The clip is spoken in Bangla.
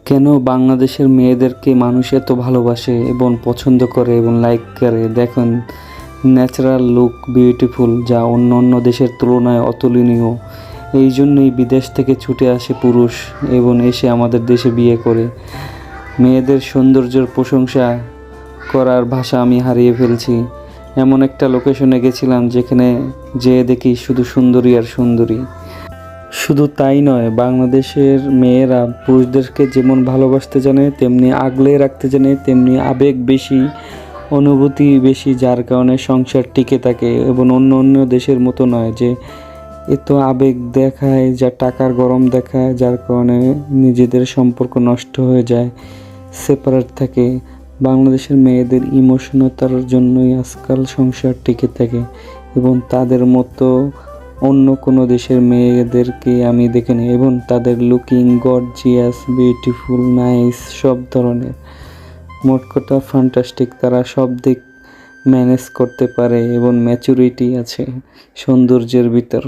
কেন বাংলাদেশের মেয়েদেরকে মানুষ এত ভালোবাসে এবং পছন্দ করে এবং লাইক করে? দেখুন, ন্যাচারাল লুক বিউটিফুল, যা অন্য অন্য দেশের তুলনায় অতুলনীয়। এই জন্যই বিদেশ থেকে ছুটে আসে পুরুষ এবং এসে আমাদের দেশে বিয়ে করে। মেয়েদের সৌন্দর্যের প্রশংসা করার ভাষা আমি হারিয়ে ফেলছি। এমন একটা লোকেশনে গেছিলাম যেখানে যেয়ে দেখি শুধু সুন্দরী আর সুন্দরী। শুধু তাই নয়, বাংলাদেশের মেয়েরা পুরুষদেরকে যেমন ভালোবাসতে জানে, তেমনি আগলে রাখতে জানে, তেমনি আবেগ বেশি, অনুভূতি বেশি, যার কারণে সংসার টিকে থাকে এবং অন্য অন্য দেশের মতো নয় যে এত আবেগ দেখায়, যা টাকার গরম দেখায়, যার কারণে নিজেদের সম্পর্ক নষ্ট হয়ে যায়, সেপারেট থাকে। বাংলাদেশের মেয়েদের ইমোশনতার জন্যই আজকাল সংসার টিকে থাকে এবং তাদের মতো অন্য কোনো দেশের মেয়েদেরকে আমি দেখিনি। এবং তাদের লুকিং গর্জিয়াস, বিউটিফুল, নাইস, সব ধরনের, মোট কথা ফ্যান্টাস্টিক। তারা সব দিক ম্যানেজ করতে পারে এবং ম্যাচুরিটি আছে সৌন্দর্যের ভিতর।